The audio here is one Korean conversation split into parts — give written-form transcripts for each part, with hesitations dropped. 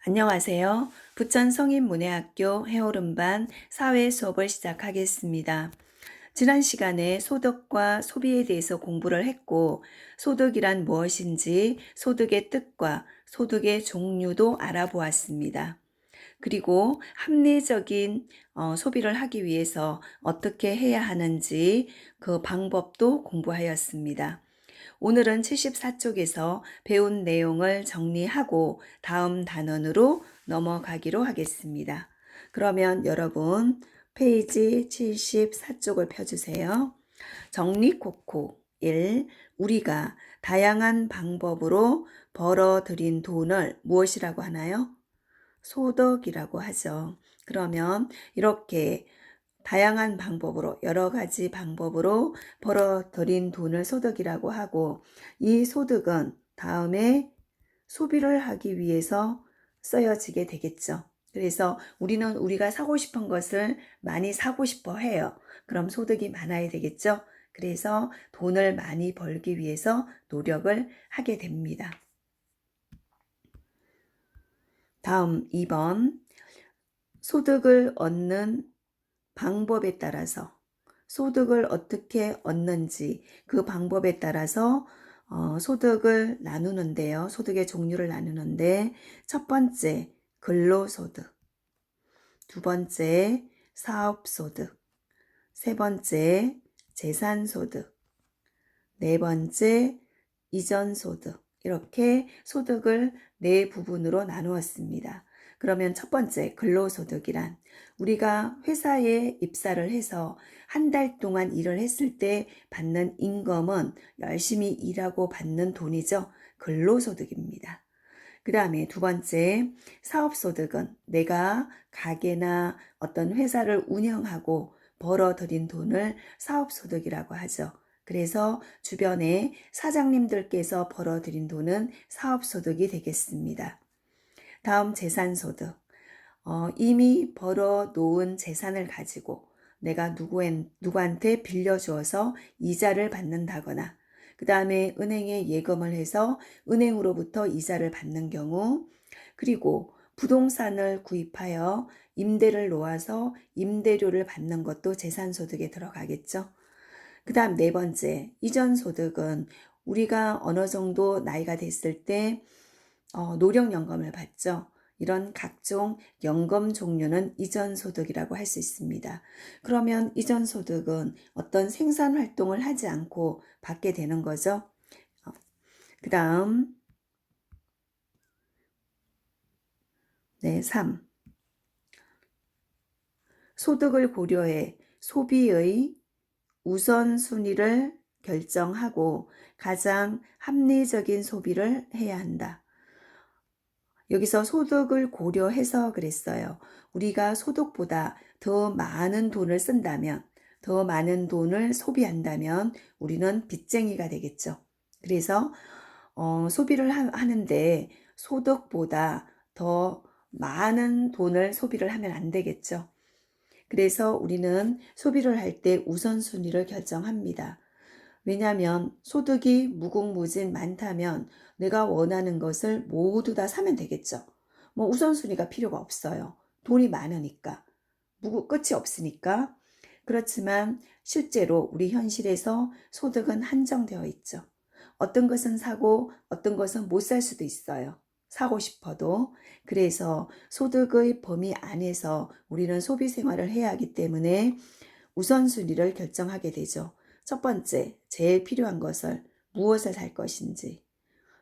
안녕하세요. 부천성인문예학교 해오름반 사회 수업을 시작하겠습니다. 지난 시간에 소득과 소비에 대해서 공부를 했고, 소득이란 무엇인지, 소득의 뜻과 소득의 종류도 알아보았습니다. 그리고 합리적인 소비를 하기 위해서 어떻게 해야 하는지 그 방법도 공부하였습니다. 오늘은 74쪽에서 배운 내용을 정리하고 다음 단원으로 넘어가기로 하겠습니다. 그러면 여러분 페이지 74쪽을 펴주세요. 정리코코 1. 우리가 다양한 방법으로 벌어들인 돈을 무엇이라고 하나요? 소득이라고 하죠. 그러면 이렇게 다양한 방법으로 여러 가지 방법으로 벌어들인 돈을 소득이라고 하고, 이 소득은 다음에 소비를 하기 위해서 쓰여지게 되겠죠. 그래서 우리는 우리가 사고 싶은 것을 많이 사고 싶어 해요. 그럼 소득이 많아야 되겠죠. 그래서 돈을 많이 벌기 위해서 노력을 하게 됩니다. 다음 2번. 소득을 얻는 방법에 따라서 소득을 어떻게 얻는지 그 방법에 따라서 소득을 나누는데요. 소득의 종류를 나누는데 첫 번째 근로소득, 두 번째 사업소득, 세 번째 재산소득, 네 번째 이전소득, 이렇게 소득을 네 부분으로 나누었습니다. 그러면 첫 번째 근로소득이란 우리가 회사에 입사를 해서 한 달 동안 일을 했을 때 받는 임금은 열심히 일하고 받는 돈이죠. 근로소득입니다. 그 다음에 두 번째 사업소득은 내가 가게나 어떤 회사를 운영하고 벌어들인 돈을 사업소득이라고 하죠. 그래서 주변에 사장님들께서 벌어들인 돈은 사업소득이 되겠습니다. 다음 재산소득. 이미 벌어 놓은 재산을 가지고 내가 누구한테 빌려주어서 이자를 받는다거나, 그 다음에 은행에 예금을 해서 은행으로부터 이자를 받는 경우, 그리고 부동산을 구입하여 임대를 놓아서 임대료를 받는 것도 재산소득에 들어가겠죠. 그 다음 네 번째, 이전소득은 우리가 어느 정도 나이가 됐을 때 노령연금을 받죠. 이런 각종 연금 종류는 이전소득이라고 할 수 있습니다. 그러면 이전소득은 어떤 생산활동을 하지 않고 받게 되는 거죠. 그 다음 3. 소득을 고려해 소비의 우선순위를 결정하고 가장 합리적인 소비를 해야 한다. 여기서 소득을 고려해서 그랬어요. 우리가 소득보다 더 많은 돈을 쓴다면, 더 많은 돈을 소비한다면 우리는 빚쟁이가 되겠죠. 그래서 소비를 하는데 소득보다 더 많은 돈을 소비를 하면 안 되겠죠. 그래서 우리는 소비를 할 때 우선순위를 결정합니다. 왜냐하면 소득이 무궁무진 많다면 내가 원하는 것을 모두 다 사면 되겠죠. 뭐 우선순위가 필요가 없어요. 돈이 많으니까. 끝이 없으니까. 그렇지만 실제로 우리 현실에서 소득은 한정되어 있죠. 어떤 것은 사고 어떤 것은 못 살 수도 있어요. 사고 싶어도. 그래서 소득의 범위 안에서 우리는 소비 생활을 해야 하기 때문에 우선순위를 결정하게 되죠. 첫 번째, 제일 필요한 것을 무엇을 살 것인지,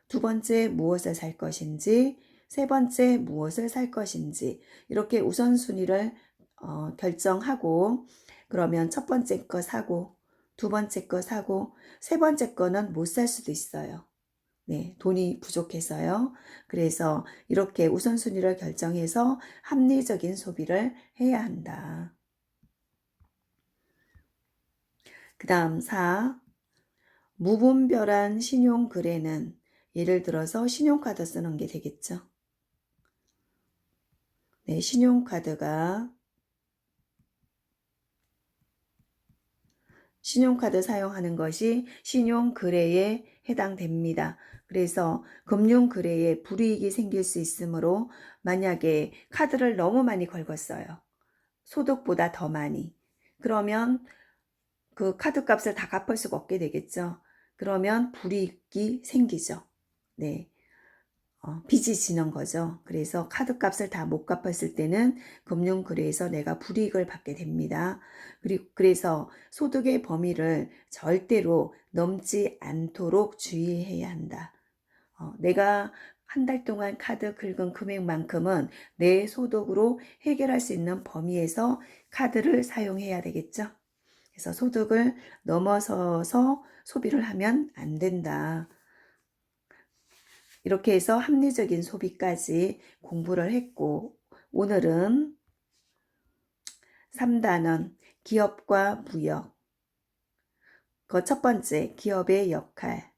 두 번째, 무엇을 살 것인지, 세 번째, 무엇을 살 것인지, 이렇게 우선순위를 결정하고, 그러면 첫 번째 거 사고, 두 번째 거 사고, 세 번째 거는 못 살 수도 있어요. 네, 돈이 부족해서요. 그래서 이렇게 우선순위를 결정해서 합리적인 소비를 해야 한다. 그 다음 4. 무분별한 신용거래는 예를 들어서 신용카드 쓰는 게 되겠죠. 네, 신용카드가 신용카드 사용하는 것이 신용거래에 해당됩니다. 그래서 금융거래에 불이익이 생길 수 있으므로 만약에 카드를 너무 많이 긁었어요. 소득보다 더 많이. 그러면 그 카드 값을 다 갚을 수가 없게 되겠죠. 그러면 불이익이 생기죠. 네. 빚이 지는 거죠. 그래서 카드 값을 다 못 갚았을 때는 금융거래에서 내가 불이익을 받게 됩니다. 그래서 소득의 범위를 절대로 넘지 않도록 주의해야 한다. 내가 한 달 동안 카드 긁은 금액만큼은 내 소득으로 해결할 수 있는 범위에서 카드를 사용해야 되겠죠. 그래서 소득을 넘어서서 소비를 하면 안 된다. 이렇게 해서 합리적인 소비까지 공부를 했고, 오늘은 3단원 기업과 무역, 그 첫 번째 기업의 역할,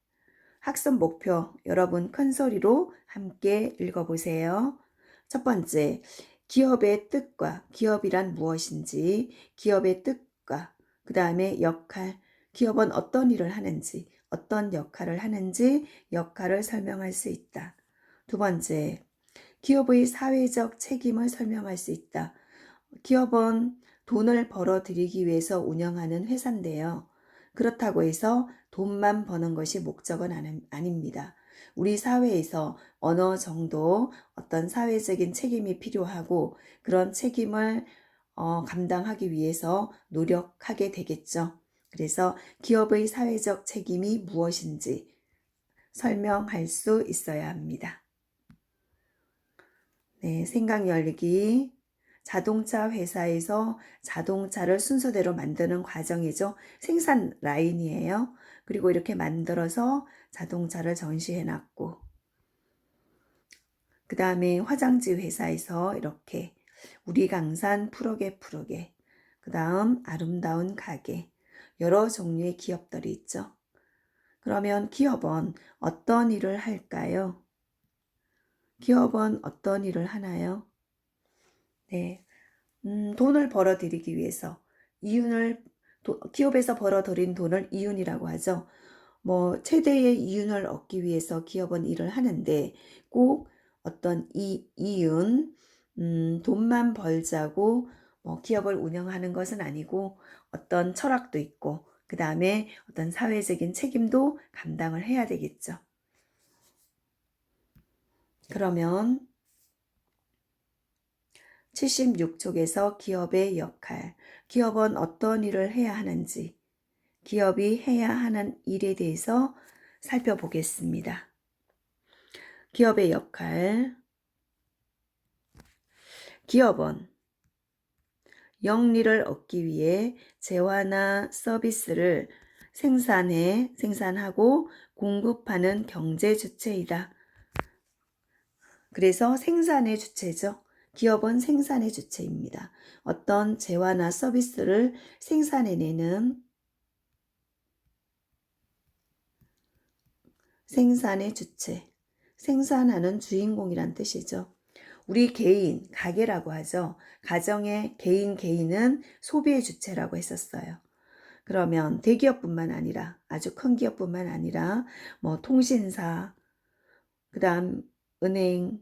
학습 목표 여러분 큰 소리로 함께 읽어보세요. 첫 번째, 기업의 뜻과 기업이란 무엇인지, 기업의 뜻과 그 다음에 역할, 기업은 어떤 일을 하는지, 어떤 역할을 하는지 역할을 설명할 수 있다. 두 번째, 기업의 사회적 책임을 설명할 수 있다. 기업은 돈을 벌어들이기 위해서 운영하는 회사인데요. 그렇다고 해서 돈만 버는 것이 목적은 아닙니다. 우리 사회에서 어느 정도 어떤 사회적인 책임이 필요하고 그런 책임을 감당하기 위해서 노력하게 되겠죠. 그래서 기업의 사회적 책임이 무엇인지 설명할 수 있어야 합니다. 네, 생각 열기. 자동차 회사에서 자동차를 순서대로 만드는 과정이죠. 생산 라인이에요. 그리고 이렇게 만들어서 자동차를 전시해 놨고, 그 다음에 화장지 회사에서 이렇게 우리강산 푸르게, 그 다음 아름다운 가게, 여러 종류의 기업들이 있죠. 그러면 기업은 어떤 일을 할까요? 기업은 어떤 일을 하나요? 네, 돈을 벌어들이기 위해서 기업에서 벌어들인 돈을 이윤이라고 하죠. 최대의 이윤을 얻기 위해서 기업은 일을 하는데 꼭 어떤 이윤, 돈만 벌자고 기업을 운영하는 것은 아니고 어떤 철학도 있고 그 다음에 어떤 사회적인 책임도 감당을 해야 되겠죠. 그러면 76쪽에서 기업의 역할, 기업은 어떤 일을 해야 하는지, 기업이 해야 하는 일에 대해서 살펴보겠습니다. 기업의 역할, 기업은 영리를 얻기 위해 재화나 서비스를 생산하고 공급하는 경제 주체이다. 그래서 생산의 주체죠. 기업은 생산의 주체입니다. 어떤 재화나 서비스를 생산해내는 생산의 주체, 생산하는 주인공이란 뜻이죠. 우리 개인, 가게라고 하죠. 가정의 개인은 소비의 주체라고 했었어요. 그러면 대기업뿐만 아니라 아주 큰 기업뿐만 아니라 통신사, 그 다음 은행,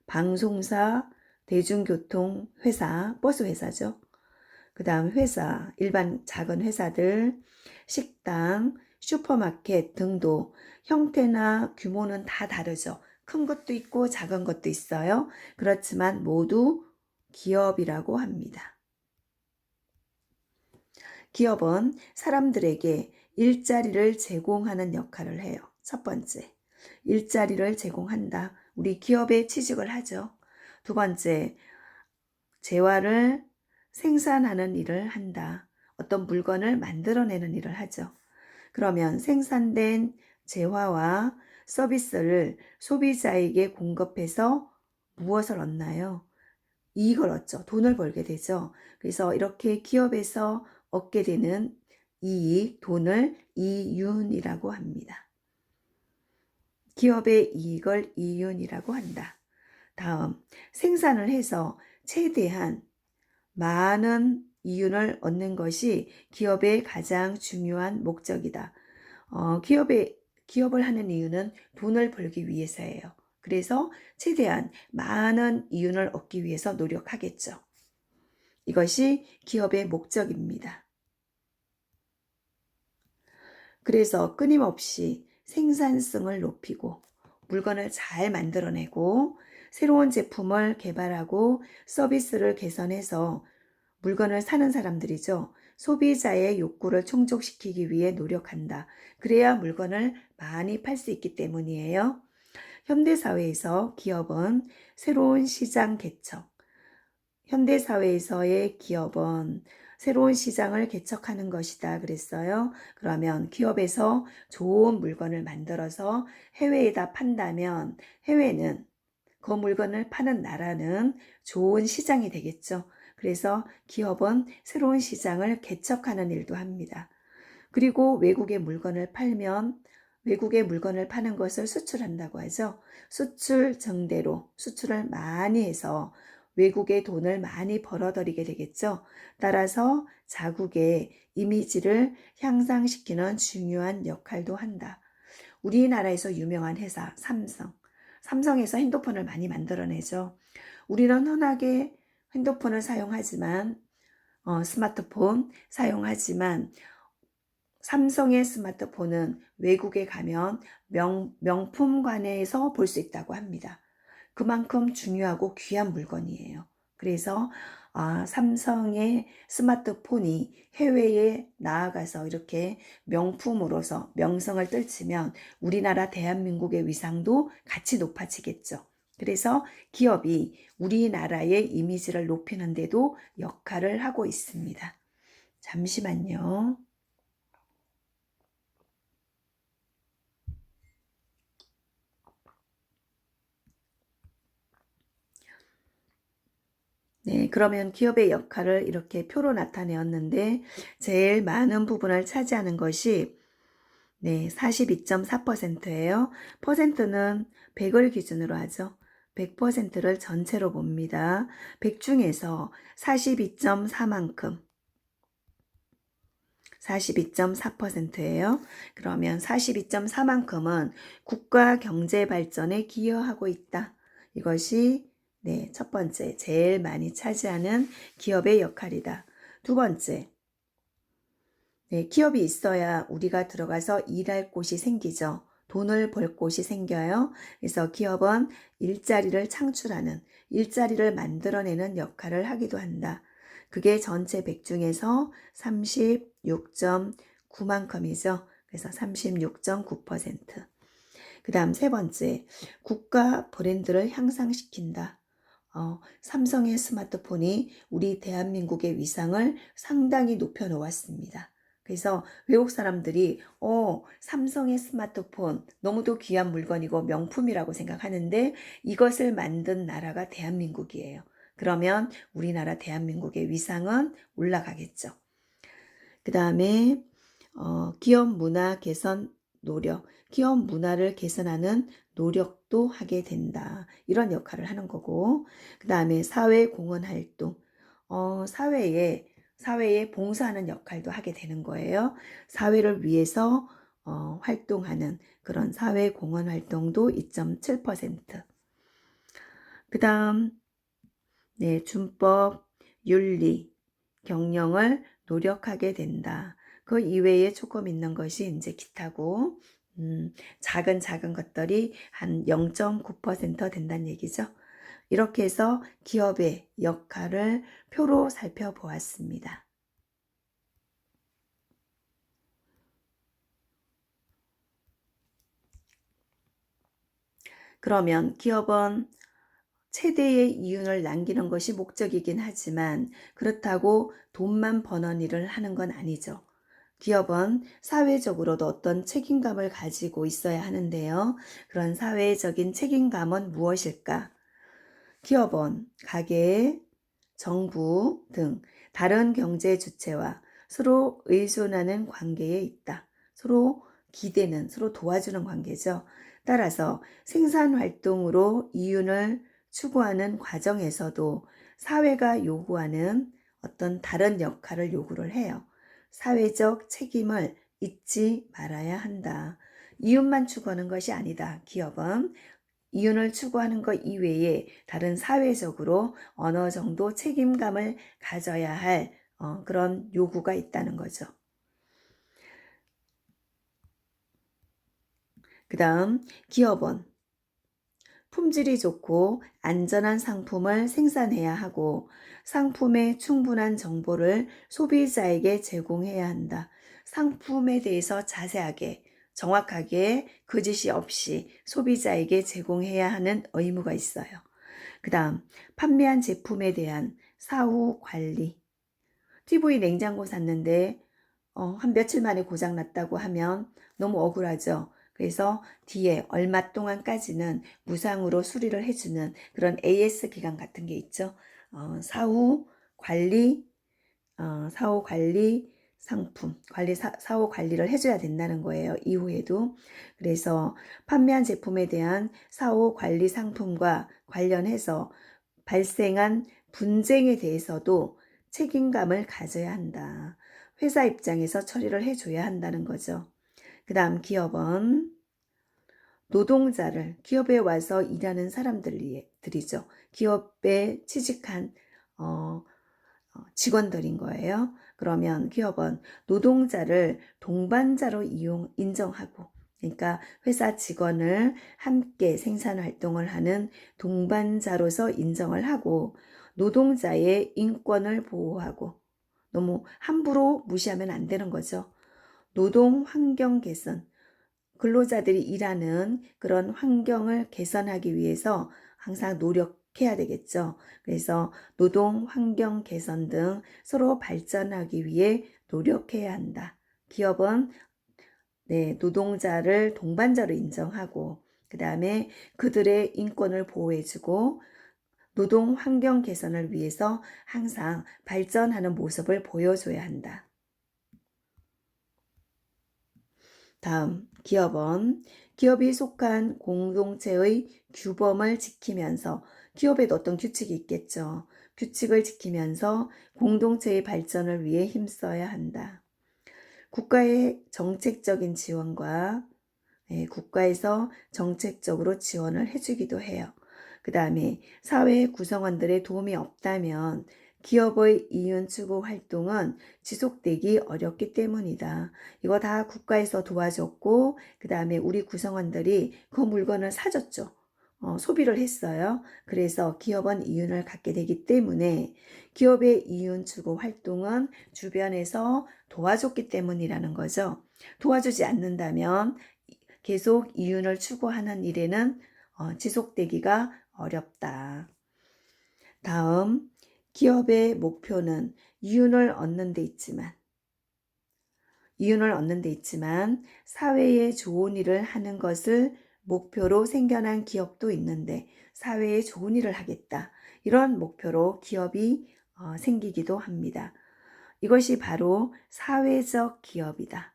방송사, 대중교통 회사, 버스 회사죠. 그 다음 회사, 일반 작은 회사들, 식당, 슈퍼마켓 등도 형태나 규모는 다 다르죠. 큰 것도 있고 작은 것도 있어요. 그렇지만 모두 기업이라고 합니다. 기업은 사람들에게 일자리를 제공하는 역할을 해요. 첫 번째, 일자리를 제공한다. 우리 기업에 취직을 하죠. 두 번째, 재화를 생산하는 일을 한다. 어떤 물건을 만들어내는 일을 하죠. 그러면 생산된 재화와 서비스를 소비자에게 공급해서 무엇을 얻나요? 이익을 얻죠. 돈을 벌게 되죠. 그래서 이렇게 기업에서 얻게 되는 이익, 돈을 이윤이라고 합니다. 기업의 이익을 이윤이라고 한다. 다음, 생산을 해서 최대한 많은 이윤을 얻는 것이 기업의 가장 중요한 목적이다. 기업을 하는 이유는 돈을 벌기 위해서예요. 그래서 최대한 많은 이윤을 얻기 위해서 노력하겠죠. 이것이 기업의 목적입니다. 그래서 끊임없이 생산성을 높이고 물건을 잘 만들어내고 새로운 제품을 개발하고 서비스를 개선해서 물건을 사는 사람들이죠. 소비자의 욕구를 충족시키기 위해 노력한다. 그래야 물건을 많이 팔 수 있기 때문이에요. 현대사회에서 기업은 새로운 시장 개척, 현대사회에서의 기업은 새로운 시장을 개척하는 것이다 그랬어요. 그러면 기업에서 좋은 물건을 만들어서 해외에다 판다면 해외는 그 물건을 파는 나라는 좋은 시장이 되겠죠. 그래서 기업은 새로운 시장을 개척하는 일도 합니다. 그리고 외국의 물건을 팔면 외국의 물건을 파는 것을 수출한다고 하죠. 수출 증대로 수출을 많이 해서 외국에 돈을 많이 벌어들이게 되겠죠. 따라서 자국의 이미지를 향상시키는 중요한 역할도 한다. 우리나라에서 유명한 회사 삼성. 삼성에서 핸드폰을 많이 만들어내죠. 우리는 흔하게 핸드폰을 사용하지만 스마트폰 사용하지만 삼성의 스마트폰은 외국에 가면 명품관에서 볼 수 있다고 합니다. 그만큼 중요하고 귀한 물건이에요. 그래서 삼성의 스마트폰이 해외에 나아가서 이렇게 명품으로서 명성을 떨치면 우리나라 대한민국의 위상도 같이 높아지겠죠. 그래서 기업이 우리나라의 이미지를 높이는 데도 역할을 하고 있습니다. 잠시만요. 네, 그러면 기업의 역할을 이렇게 표로 나타내었는데 제일 많은 부분을 차지하는 것이 42.4%예요. 퍼센트는 100을 기준으로 하죠. 100%를 전체로 봅니다. 100 중에서 42.4만큼 42.4%예요. 그러면 42.4만큼은 국가 경제 발전에 기여하고 있다. 이것이 첫 번째, 제일 많이 차지하는 기업의 역할이다. 두 번째, 기업이 있어야 우리가 들어가서 일할 곳이 생기죠. 돈을 벌 곳이 생겨요. 그래서 기업은 일자리를 창출하는, 일자리를 만들어내는 역할을 하기도 한다. 그게 전체 100 중에서 36.9만큼이죠. 그래서 36.9%. 그 다음 세 번째, 국가 브랜드를 향상시킨다. 삼성의 스마트폰이 우리 대한민국의 위상을 상당히 높여놓았습니다. 그래서 외국 사람들이 삼성의 스마트폰 너무도 귀한 물건이고 명품이라고 생각하는데 이것을 만든 나라가 대한민국이에요. 그러면 우리나라 대한민국의 위상은 올라가겠죠. 그 다음에 기업 문화 개선 노력, 기업 문화를 개선하는 노력도 하게 된다. 이런 역할을 하는 거고, 그 다음에 사회 공헌 활동, 사회에 봉사하는 역할도 하게 되는 거예요. 사회를 위해서 활동하는 그런 사회 공헌 활동도 2.7%. 그 다음, 준법, 윤리, 경영을 노력하게 된다. 그 이외에 조금 있는 것이 이제 기타고, 작은 것들이 한 0.9% 된다는 얘기죠. 이렇게 해서 기업의 역할을 표로 살펴보았습니다. 그러면 기업은 최대의 이윤을 남기는 것이 목적이긴 하지만 그렇다고 돈만 버는 일을 하는 건 아니죠. 기업은 사회적으로도 어떤 책임감을 가지고 있어야 하는데요. 그런 사회적인 책임감은 무엇일까? 기업은 가계, 정부 등 다른 경제 주체와 서로 의존하는 관계에 있다. 서로 기대는, 서로 도와주는 관계죠. 따라서 생산 활동으로 이윤을 추구하는 과정에서도 사회가 요구하는 어떤 다른 역할을 요구를 해요. 사회적 책임을 잊지 말아야 한다. 이윤만 추구하는 것이 아니다. 기업은 이윤을 추구하는 것 이외에 다른 사회적으로 어느 정도 책임감을 가져야 할 그런 요구가 있다는 거죠. 그 다음 기업은 품질이 좋고 안전한 상품을 생산해야 하고 상품의 충분한 정보를 소비자에게 제공해야 한다. 상품에 대해서 자세하게 정확하게 거짓이 없이 소비자에게 제공해야 하는 의무가 있어요. 그 다음 판매한 제품에 대한 사후 관리. TV 냉장고 샀는데 한 며칠 만에 고장 났다고 하면 너무 억울하죠. 그래서 뒤에 얼마 동안까지는 무상으로 수리를 해주는 그런 AS 기간 같은 게 있죠. 사후 관리, 사후 관리 상품, 사후 관리를 해줘야 된다는 거예요. 이후에도. 그래서 판매한 제품에 대한 사후 관리 상품과 관련해서 발생한 분쟁에 대해서도 책임감을 가져야 한다. 회사 입장에서 처리를 해줘야 한다는 거죠. 그 다음 기업은 노동자를 기업에 와서 일하는 사람들이죠. 기업에 취직한 직원들인 거예요. 그러면 기업은 노동자를 동반자로 인정하고 그러니까 회사 직원을 함께 생산 활동을 하는 동반자로서 인정을 하고 노동자의 인권을 보호하고 너무 함부로 무시하면 안 되는 거죠. 노동 환경 개선, 근로자들이 일하는 그런 환경을 개선하기 위해서 항상 노력해야 되겠죠. 그래서 노동 환경 개선 등 서로 발전하기 위해 노력해야 한다. 기업은 노동자를 동반자로 인정하고 그 다음에 그들의 인권을 보호해주고 노동 환경 개선을 위해서 항상 발전하는 모습을 보여줘야 한다. 다음 기업은 기업이 속한 공동체의 규범을 지키면서 기업에도 어떤 규칙이 있겠죠. 규칙을 지키면서 공동체의 발전을 위해 힘써야 한다. 국가의 정책적인 지원과 국가에서 정책적으로 지원을 해주기도 해요. 그 다음에 사회 구성원들의 도움이 없다면 기업의 이윤 추구 활동은 지속되기 어렵기 때문이다. 이거 다 국가에서 도와줬고 그 다음에 우리 구성원들이 그 물건을 사줬죠. 소비를 했어요. 그래서 기업은 이윤을 갖게 되기 때문에 기업의 이윤 추구 활동은 주변에서 도와줬기 때문이라는 거죠. 도와주지 않는다면 계속 이윤을 추구하는 일에는 지속되기가 어렵다. 다음, 기업의 목표는 이윤을 얻는 데 있지만 사회에 좋은 일을 하는 것을 목표로 생겨난 기업도 있는데 사회에 좋은 일을 하겠다. 이런 목표로 기업이 생기기도 합니다. 이것이 바로 사회적 기업이다.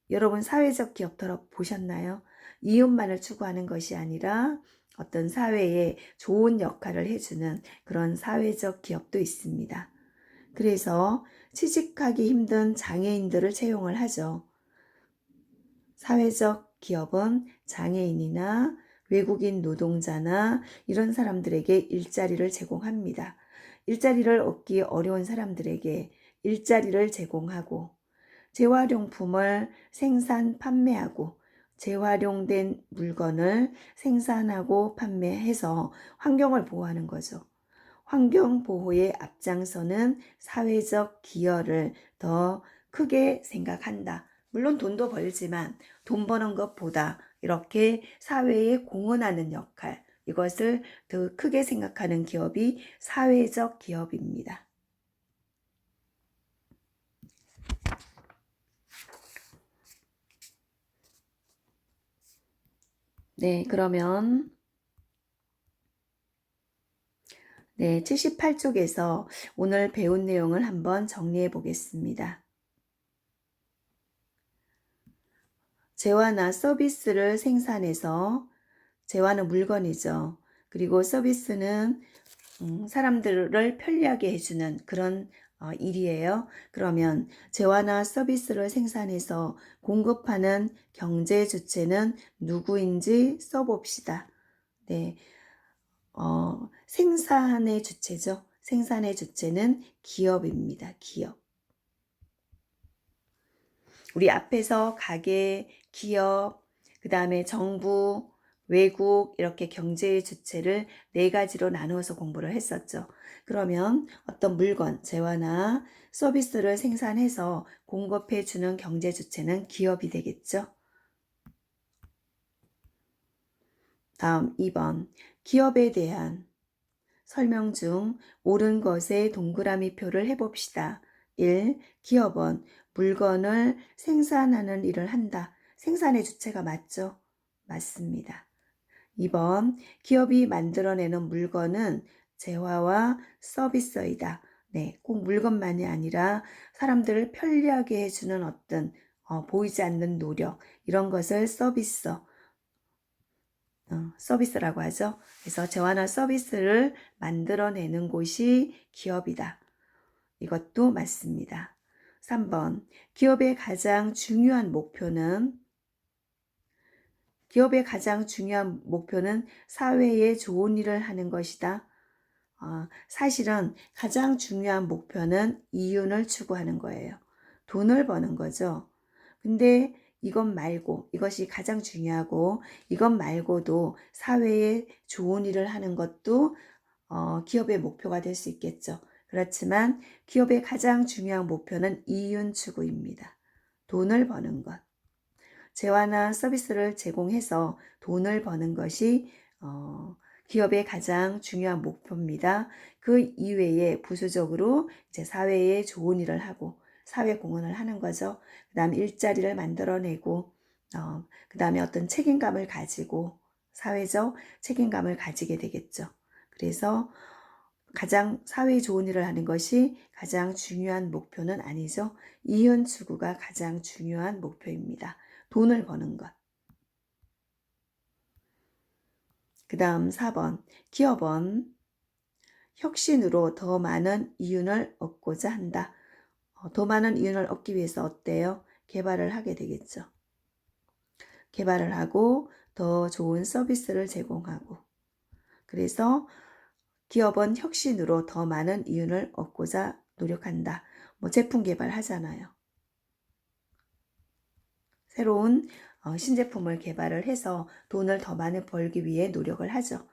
여러분 사회적 기업 들어보셨나요? 이윤만을 추구하는 것이 아니라 어떤 사회에 좋은 역할을 해주는 그런 사회적 기업도 있습니다. 그래서 취직하기 힘든 장애인들을 채용을 하죠. 사회적 기업은 장애인이나 외국인 노동자나 이런 사람들에게 일자리를 제공합니다. 일자리를 얻기 어려운 사람들에게 일자리를 제공하고 재활용품을 생산, 판매하고 재활용된 물건을 생산하고 판매해서 환경을 보호하는 거죠. 환경 보호에 앞장서는 사회적 기여를 더 크게 생각한다. 물론 돈도 벌지만 돈 버는 것보다 이렇게 사회에 공헌하는 역할, 이것을 더 크게 생각하는 기업이 사회적 기업입니다. 네, 그러면 78쪽에서 오늘 배운 내용을 한번 정리해 보겠습니다. 재화나 서비스를 생산해서 재화는 물건이죠. 그리고 서비스는 사람들을 편리하게 해주는 그런 일이에요. 그러면 재화나 서비스를 생산해서 공급하는 경제 주체는 누구인지 써봅시다. 네, 생산의 주체죠. 생산의 주체는 기업입니다. 기업. 우리 앞에서 가게, 기업, 그 다음에 정부, 외국 이렇게 경제의 주체를 네 가지로 나누어서 공부를 했었죠. 그러면 어떤 물건, 재화나 서비스를 생산해서 공급해 주는 경제 주체는 기업이 되겠죠. 다음 2번. 기업에 대한 설명 중 옳은 것에 동그라미 표를 해봅시다. 1. 기업은 물건을 생산하는 일을 한다. 생산의 주체가 맞죠? 맞습니다. 2번. 기업이 만들어내는 물건은 재화와 서비스이다. 네, 꼭 물건만이 아니라 사람들을 편리하게 해주는 어떤 보이지 않는 노력, 이런 것을 서비스라고 하죠. 그래서 재화나 서비스를 만들어내는 곳이 기업이다. 이것도 맞습니다. 3번. 기업의 가장 중요한 목표는 사회에 좋은 일을 하는 것이다. 사실은 가장 중요한 목표는 이윤을 추구하는 거예요. 돈을 버는 거죠. 근데 이것이 가장 중요하고 이것 말고도 사회에 좋은 일을 하는 것도 기업의 목표가 될 수 있겠죠. 그렇지만 기업의 가장 중요한 목표는 이윤 추구입니다. 돈을 버는 것. 재화나 서비스를 제공해서 돈을 버는 것이 기업의 가장 중요한 목표입니다. 그 이외에 부수적으로 이제 사회에 좋은 일을 하고 사회 공헌을 하는 거죠. 그 다음에 일자리를 만들어내고 그 다음에 어떤 책임감을 가지고 사회적 책임감을 가지게 되겠죠. 그래서 가장 사회에 좋은 일을 하는 것이 가장 중요한 목표는 아니죠. 이윤 추구가 가장 중요한 목표입니다. 돈을 버는 것. 그 다음 4번. 기업은 혁신으로 더 많은 이윤을 얻고자 한다. 더 많은 이윤을 얻기 위해서 어때요? 개발을 하게 되겠죠. 개발을 하고 더 좋은 서비스를 제공하고. 그래서 기업은 혁신으로 더 많은 이윤을 얻고자 노력한다. 제품 개발하잖아요. 새로운 신제품을 개발을 해서 돈을 더 많이 벌기 위해 노력을 하죠.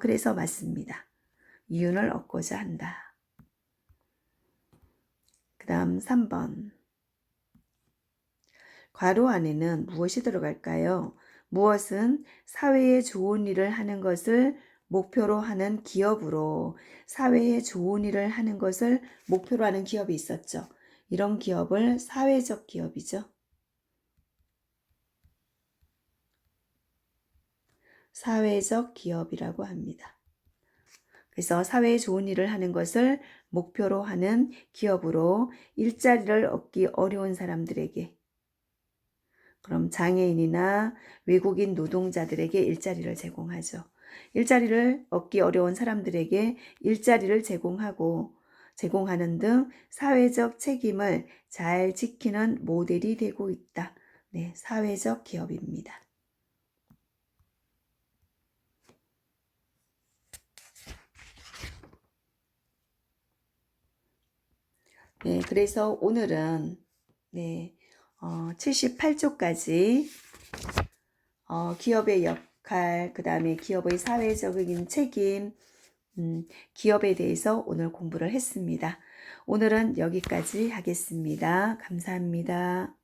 그래서 맞습니다. 이윤을 얻고자 한다. 그 다음 3번. 괄호 안에는 무엇이 들어갈까요? 무엇은 사회에 좋은 일을 하는 것을 목표로 하는 기업으로 사회에 좋은 일을 하는 것을 목표로 하는 기업이 있었죠. 이런 기업을 사회적 기업이죠. 사회적 기업이라고 합니다. 그래서 사회에 좋은 일을 하는 것을 목표로 하는 기업으로 일자리를 얻기 어려운 사람들에게, 그럼 장애인이나 외국인 노동자들에게 일자리를 제공하죠. 일자리를 얻기 어려운 사람들에게 일자리를 제공하는 등 사회적 책임을 잘 지키는 모델이 되고 있다. 네, 사회적 기업입니다. 네, 그래서 오늘은 78쪽까지 기업의 역할, 그 다음에 기업의 사회적인 책임, 기업에 대해서 오늘 공부를 했습니다. 오늘은 여기까지 하겠습니다. 감사합니다.